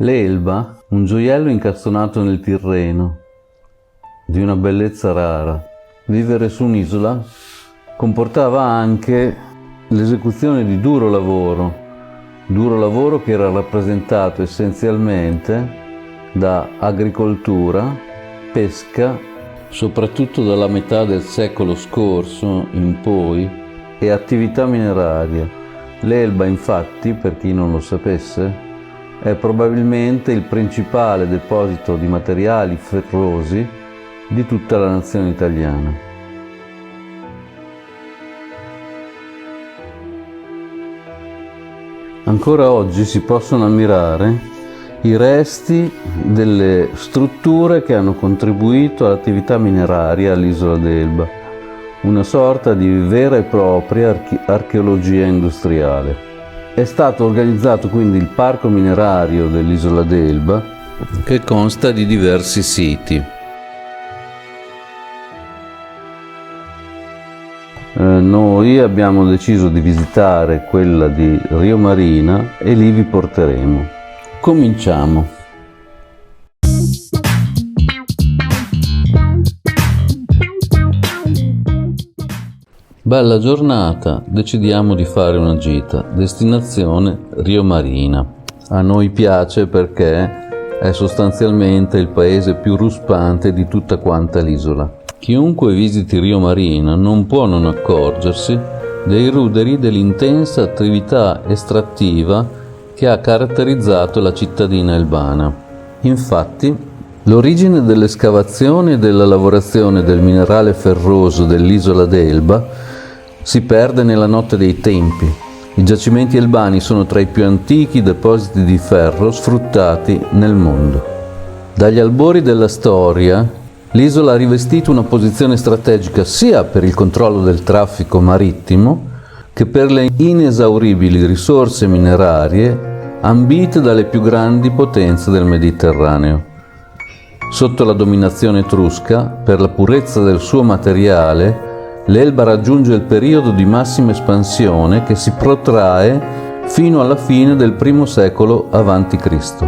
L'Elba, un gioiello incastonato nel Tirreno, di una bellezza rara. Vivere su un'isola comportava anche l'esecuzione di duro lavoro che era rappresentato essenzialmente da agricoltura, pesca, soprattutto dalla metà del secolo scorso in poi, e attività mineraria. L'Elba, infatti, per chi non lo sapesse, è probabilmente il principale deposito di materiali ferrosi di tutta la nazione italiana. Ancora oggi si possono ammirare i resti delle strutture che hanno contribuito all'attività mineraria all'isola d'Elba, una sorta di vera e propria archeologia industriale. È stato organizzato quindi il parco minerario dell'isola d'Elba, che consta di diversi siti. Noi abbiamo deciso di visitare quella di Rio Marina e lì vi porteremo. Cominciamo. Bella giornata, decidiamo di fare una gita. Destinazione Rio Marina. A noi piace perché è sostanzialmente il paese più ruspante di tutta quanta l'isola. Chiunque visiti Rio Marina non può non accorgersi dei ruderi dell'intensa attività estrattiva che ha caratterizzato la cittadina elbana. Infatti, l'origine dell'escavazione e della lavorazione del minerale ferroso dell'isola d'Elba si perde nella notte dei tempi. I giacimenti elbani sono tra i più antichi depositi di ferro sfruttati nel mondo. Dagli albori della storia, l'isola ha rivestito una posizione strategica sia per il controllo del traffico marittimo che per le inesauribili risorse minerarie ambite dalle più grandi potenze del Mediterraneo. Sotto la dominazione etrusca, per la purezza del suo materiale, l'Elba raggiunge il periodo di massima espansione che si protrae fino alla fine del I secolo a.C.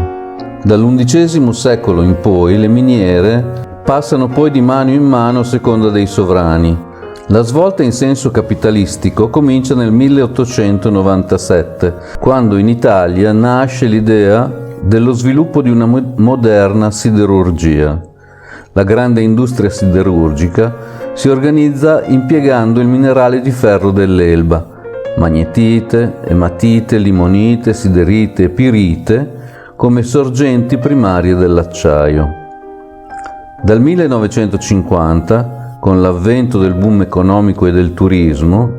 Dall'XI secolo in poi le miniere passano poi di mano in mano a seconda dei sovrani. La svolta in senso capitalistico comincia nel 1897, quando in Italia nasce l'idea dello sviluppo di una moderna siderurgia. La grande industria siderurgica si organizza impiegando il minerale di ferro dell'Elba, magnetite, ematite, limonite, siderite e pirite, come sorgenti primarie dell'acciaio. Dal 1950, con l'avvento del boom economico e del turismo,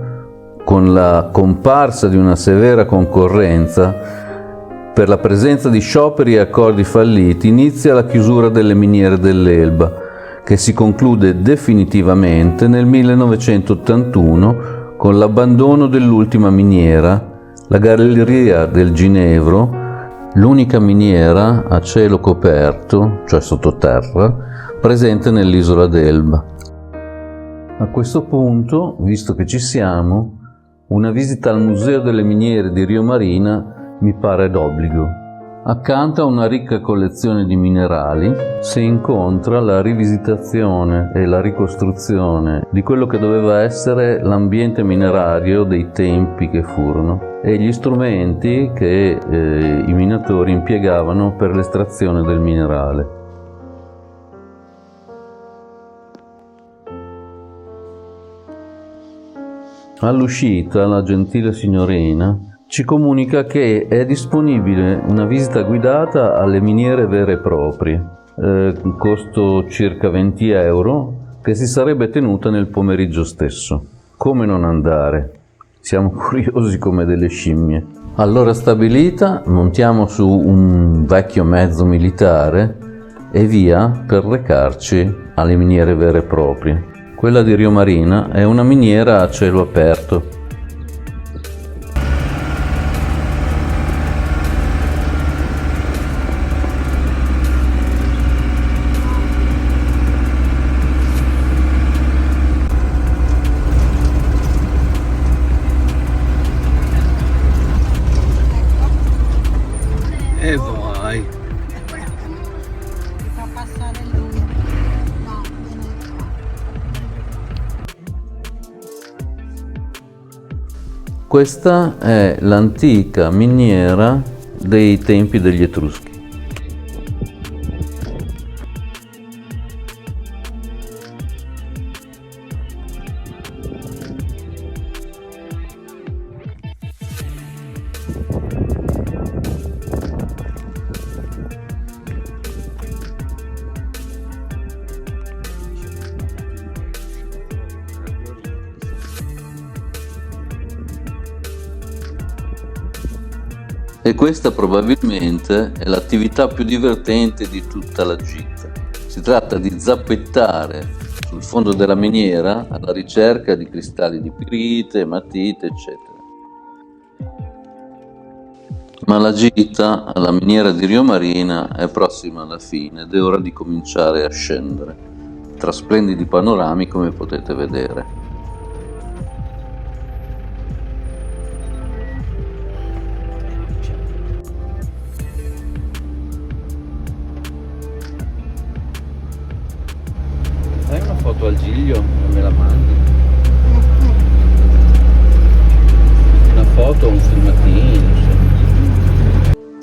con la comparsa di una severa concorrenza, per la presenza di scioperi e accordi falliti, inizia la chiusura delle miniere dell'Elba, che si conclude definitivamente nel 1981 con l'abbandono dell'ultima miniera, la Galleria del Ginevro, l'unica miniera a cielo coperto, cioè sottoterra, presente nell'isola d'Elba. A questo punto, visto che ci siamo, una visita al Museo delle Miniere di Rio Marina mi pare d'obbligo. Accanto a una ricca collezione di minerali si incontra la rivisitazione e la ricostruzione di quello che doveva essere l'ambiente minerario dei tempi che furono e gli strumenti che i minatori impiegavano per l'estrazione del minerale. All'uscita, la gentile signorina ci comunica che è disponibile una visita guidata alle miniere vere e proprie, costo circa 20 euro, che si sarebbe tenuta nel pomeriggio stesso. Come non andare? Siamo curiosi come delle scimmie. Allora stabilita, montiamo su un vecchio mezzo militare e via per recarci alle miniere vere e proprie. Quella di Rio Marina è una miniera a cielo aperto. E voilà. Vai. Fa passare lui. No, viene qua. Questa è l'antica miniera dei tempi degli Etruschi. E questa probabilmente è l'attività più divertente di tutta la gita. Si tratta di zappettare sul fondo della miniera alla ricerca di cristalli di pirite, ematite, eccetera. Ma la gita alla miniera di Rio Marina è prossima alla fine ed è ora di cominciare a scendere, tra splendidi panorami come potete vedere. Fai una foto al Giglio e me la mandi? Una foto o un filmatino?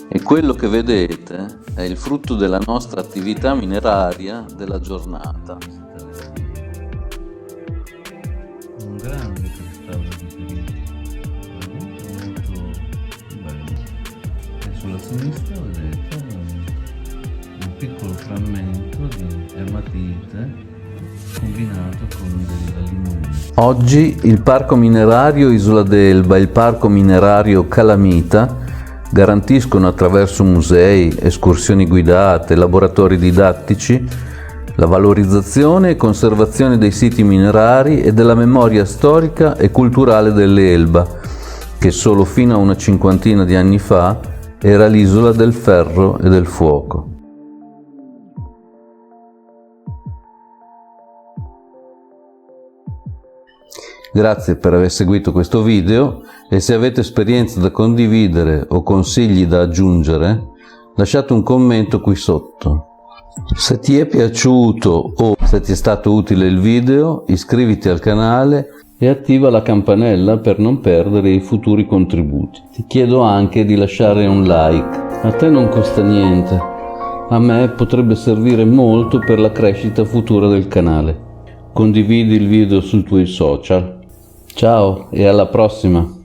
E quello che vedete è il frutto della nostra attività mineraria della giornata. Un grande cristallo di pirite, molto bello. E sulla sinistra vedete un piccolo frammento di ematite combinato con della limonita. Oggi il Parco Minerario Isola d'Elba e il Parco Minerario Calamita garantiscono attraverso musei, escursioni guidate, laboratori didattici la valorizzazione e conservazione dei siti minerari e della memoria storica e culturale dell'Elba, che solo fino a una cinquantina di anni fa era l'isola del ferro e del fuoco. Grazie per aver seguito questo video e se avete esperienze da condividere o consigli da aggiungere, lasciate un commento qui sotto. Se ti è piaciuto o se ti è stato utile il video, iscriviti al canale e attiva la campanella per non perdere i futuri contributi. Ti chiedo anche di lasciare un like. A te non costa niente, a me potrebbe servire molto per la crescita futura del canale. Condividi il video sui tuoi social. Ciao e alla prossima!